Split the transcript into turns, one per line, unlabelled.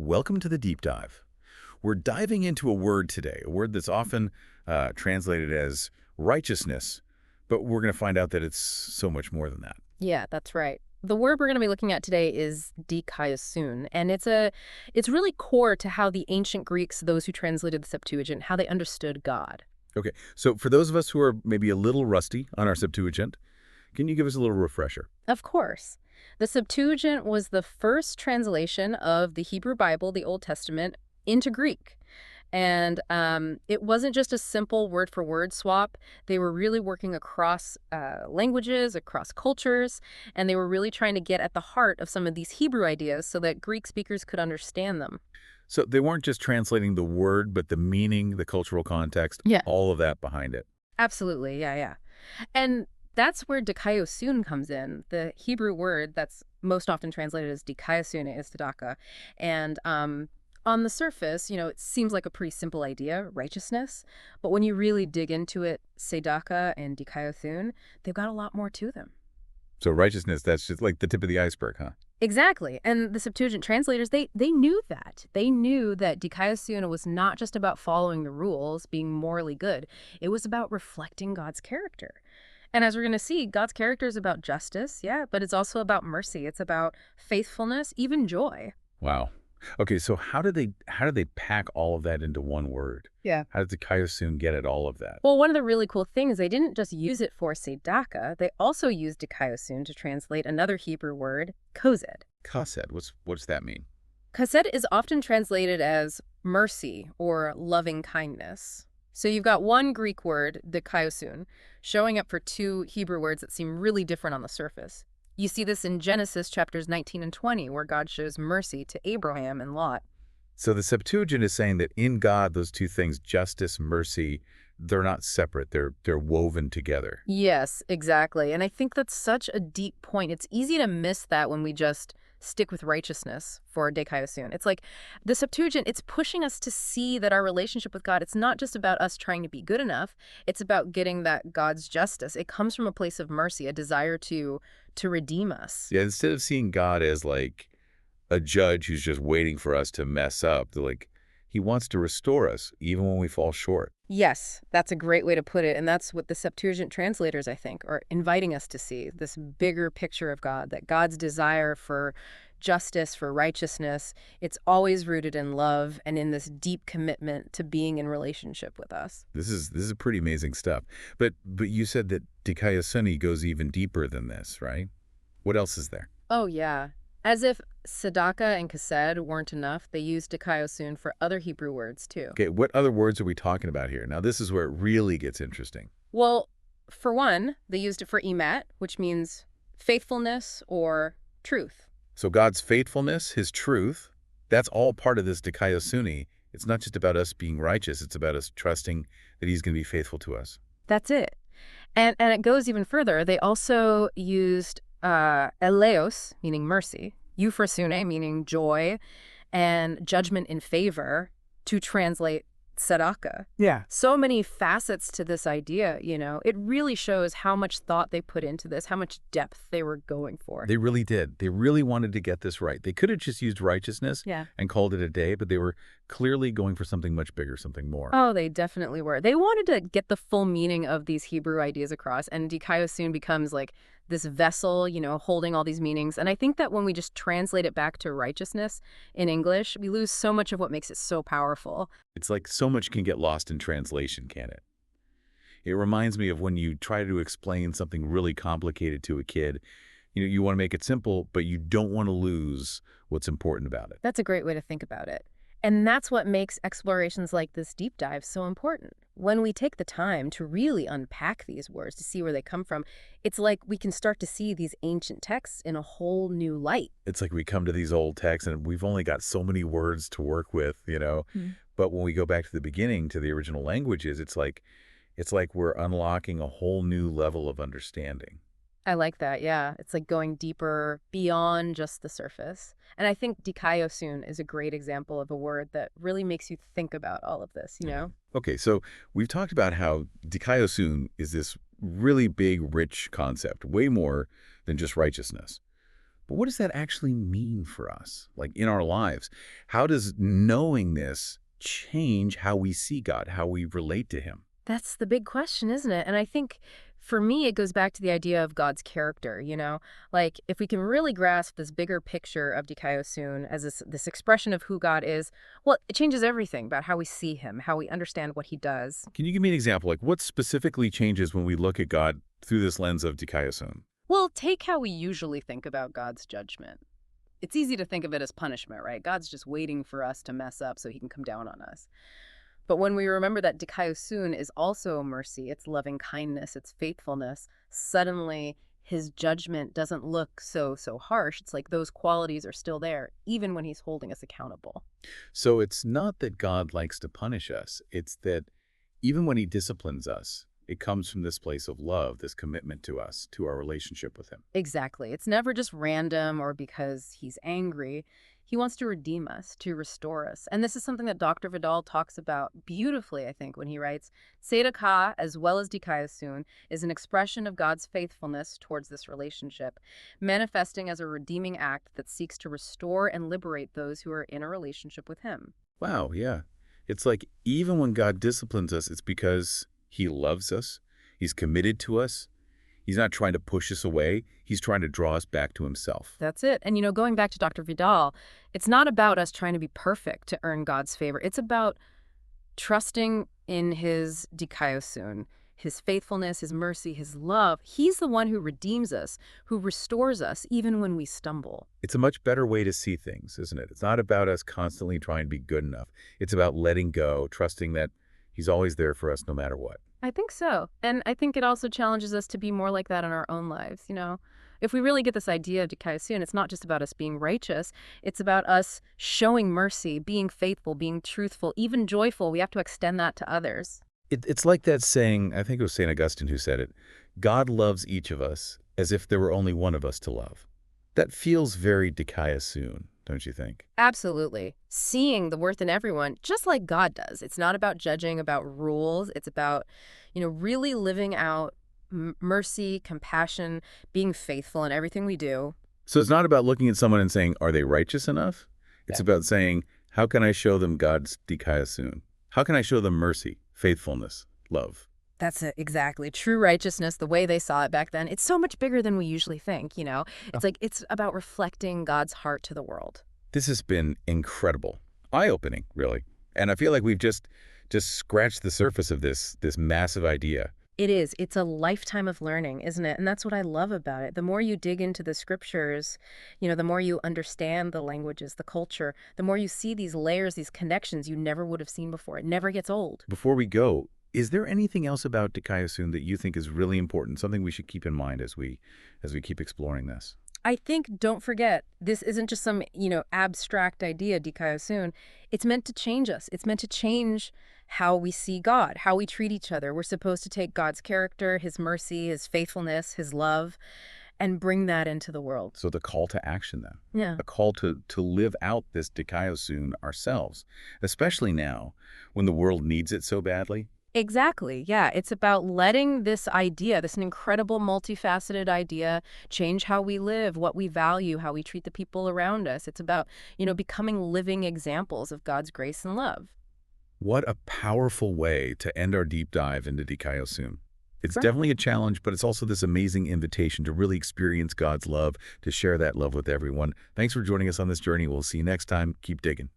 Welcome to the deep dive. We're diving into a word today, a word that's often translated as righteousness, but we're going to find out that it's so much more than that.
Yeah, that's right. The word we're going to be looking at today is Dikaiosune, and it's really core to how the ancient Greeks, those who translated the Septuagint, how they understood God.
Okay, so for those of us who are maybe a little rusty on our Septuagint, can you give us a little refresher?
Of course. The Septuagint was the first translation of the Hebrew Bible, the Old Testament, into Greek. And it wasn't just a simple word for word swap. They were really working across languages, across cultures, and they were really trying to get at the heart of some of these Hebrew ideas so that Greek speakers could understand them.
So they weren't just translating the word, but the meaning, the cultural context,
Yeah.
all of that behind it.
Absolutely. Yeah, yeah. And that's where Dikaiosune comes in. The Hebrew word that's most often translated as Dikaiosune is tzedakah. And on the surface, it seems like a pretty simple idea, righteousness. But when you really dig into it, tzedakah and Dikaiosune, they've got a lot more to them.
So righteousness, that's just like the tip of the iceberg, huh?
Exactly. And the Septuagint translators, they knew that. They knew that Dikaiosune was not just about following the rules, being morally good. It was about reflecting God's character. And as we're going to see, God's character is about justice, yeah, but it's also about mercy. It's about faithfulness, even joy.
Wow. Okay, so how did they pack all of that into one word?
Yeah.
How did the Dikaiosune get at all of that?
Well, one of the really cool things, they didn't just use it for tzedakah, they also used Dikaiosune to translate another Hebrew word, kosed.
Chesed, what's that mean?
Chesed is often translated as mercy or loving kindness. So you've got one Greek word, Dikaiosune, showing up for two Hebrew words that seem really different on the surface. You see this in Genesis chapters 19 and 20, where God shows mercy to Abraham and Lot.
So the Septuagint is saying that in God, those two things, justice, mercy, they're not separate. They're woven together.
Yes, exactly. And I think that's such a deep point. It's easy to miss that when we just stick with righteousness for Dikaiosune. It's like the Septuagint, it's pushing us to see that our relationship with God, it's not just about us trying to be good enough. It's about getting that God's justice. It comes from a place of mercy, a desire to redeem us.
Yeah, instead of seeing God as like a judge who's just waiting for us to mess up, they're like, he wants to restore us even when we fall short.
Yes, that's a great way to put it. And that's what the Septuagint translators, I think, are inviting us to see, this bigger picture of God, that God's desire for justice, for righteousness, it's always rooted in love and in this deep commitment to being in relationship with us.
This is pretty amazing stuff. But you said that Dikaiosune goes even deeper than this, right? What else is there?
Oh, yeah. As if tzedakah and chesed weren't enough, they used Dikaiosune for other Hebrew words, too.
Okay, what other words are we talking about here? Now, this is where it really gets interesting.
Well, for one, they used it for emet, which means faithfulness or truth.
So God's faithfulness, his truth, that's all part of this Dikaiosune. It's not just about us being righteous. It's about us trusting that he's going to be faithful to us.
That's it. And it goes even further. They also used eleos, meaning mercy, euphorosune, meaning joy, and judgment in favor to translate tzedakah.
Yeah.
So many facets to this idea. It really shows how much thought they put into this, how much depth they were going for.
They really did. They really wanted to get this right. They could have just used righteousness
Yeah.
and called it a day, but they were clearly going for something much bigger, something more.
Oh, they definitely were. They wanted to get the full meaning of these Hebrew ideas across, and Dikaiosune becomes like this vessel, holding all these meanings. And I think that when we just translate it back to righteousness in English, we lose so much of what makes it so powerful.
It's like so much can get lost in translation, can't it? It reminds me of when you try to explain something really complicated to a kid. You want to make it simple, but you don't want to lose what's important about it.
That's a great way to think about it. And that's what makes explorations like this deep dive so important. When we take the time to really unpack these words, to see where they come from, it's like we can start to see these ancient texts in a whole new light.
It's like we come to these old texts and we've only got so many words to work with. But when we go back to the beginning, to the original languages, it's like we're unlocking a whole new level of understanding.
I like that, yeah. It's like going deeper beyond just the surface. And I think Dikaiosune is a great example of a word that really makes you think about all of this.
Okay, so we've talked about how Dikaiosune is this really big, rich concept, way more than just righteousness. But what does that actually mean for us, like in our lives? How does knowing this change how we see God, how we relate to him?
That's the big question, isn't it? And I think for me, it goes back to the idea of God's character, you know? Like, if we can really grasp this bigger picture of Dikaiosune as this expression of who God is, well, it changes everything about how we see him, how we understand what he does.
Can you give me an example? Like what specifically changes when we look at God through this lens of Dikaiosune?
Well, take how we usually think about God's judgment. It's easy to think of it as punishment, right? God's just waiting for us to mess up so he can come down on us. But when we remember that Dikaiosune is also mercy, it's loving kindness, it's faithfulness, suddenly his judgment doesn't look so harsh. It's like those qualities are still there, even when he's holding us accountable.
So it's not that God likes to punish us. It's that even when he disciplines us, it comes from this place of love, this commitment to us, to our relationship with him.
Exactly. It's never just random or because he's angry. He wants to redeem us, to restore us. And this is something that Dr. Vidal talks about beautifully, I think, when he writes, Seidaka, as well as Dikaiosune, is an expression of God's faithfulness towards this relationship, manifesting as a redeeming act that seeks to restore and liberate those who are in a relationship with him.
Wow, yeah. It's like even when God disciplines us, it's because he loves us. He's committed to us. He's not trying to push us away. He's trying to draw us back to himself.
That's it. And, going back to Dr. Vidal, it's not about us trying to be perfect to earn God's favor. It's about trusting in his Dikaiosune, his faithfulness, his mercy, his love. He's the one who redeems us, who restores us, even when we stumble.
It's a much better way to see things, isn't it? It's not about us constantly trying to be good enough. It's about letting go, trusting that he's always there for us no matter what.
I think so. And I think it also challenges us to be more like that in our own lives, If we really get this idea of Dikaiosune, it's not just about us being righteous. It's about us showing mercy, being faithful, being truthful, even joyful. We have to extend that to others.
It's like that saying, I think it was St. Augustine who said it, God loves each of us as if there were only one of us to love. That feels very Dikaiosune, don't you think?
Absolutely. Seeing the worth in everyone, just like God does. It's not about judging, about rules. It's about, really living out mercy, compassion, being faithful in everything we do.
So it's not about looking at someone and saying, are they righteous enough? It's about saying, how can I show them God's Dikaiosune? How can I show them mercy, faithfulness, love?
That's it, exactly. True righteousness, the way they saw it back then, it's so much bigger than we usually think, It's like it's about reflecting God's heart to the world.
This has been incredible, eye-opening, really. And I feel like we've just scratched the surface of this massive idea.
It is. It's a lifetime of learning, isn't it? And that's what I love about it. The more you dig into the scriptures, the more you understand the languages, the culture, the more you see these layers, these connections you never would have seen before. It never gets old.
Before we go, is there anything else about Dikaiosune that you think is really important, something we should keep in mind as we keep exploring this?
I think, don't forget, this isn't just some, abstract idea, Dikaiosune. It's meant to change us. It's meant to change how we see God, how we treat each other. We're supposed to take God's character, his mercy, his faithfulness, his love, and bring that into the world.
So the call to action then.
Yeah.
A call to live out this Dikaiosune ourselves, especially now when the world needs it so badly.
Exactly. Yeah. It's about letting this idea, this incredible multifaceted idea, change how we live, what we value, how we treat the people around us. It's about, becoming living examples of God's grace and love.
What a powerful way to end our deep dive into Dikaiosune. It's
Right.
definitely a challenge, but it's also this amazing invitation to really experience God's love, to share that love with everyone. Thanks for joining us on this journey. We'll see you next time. Keep digging.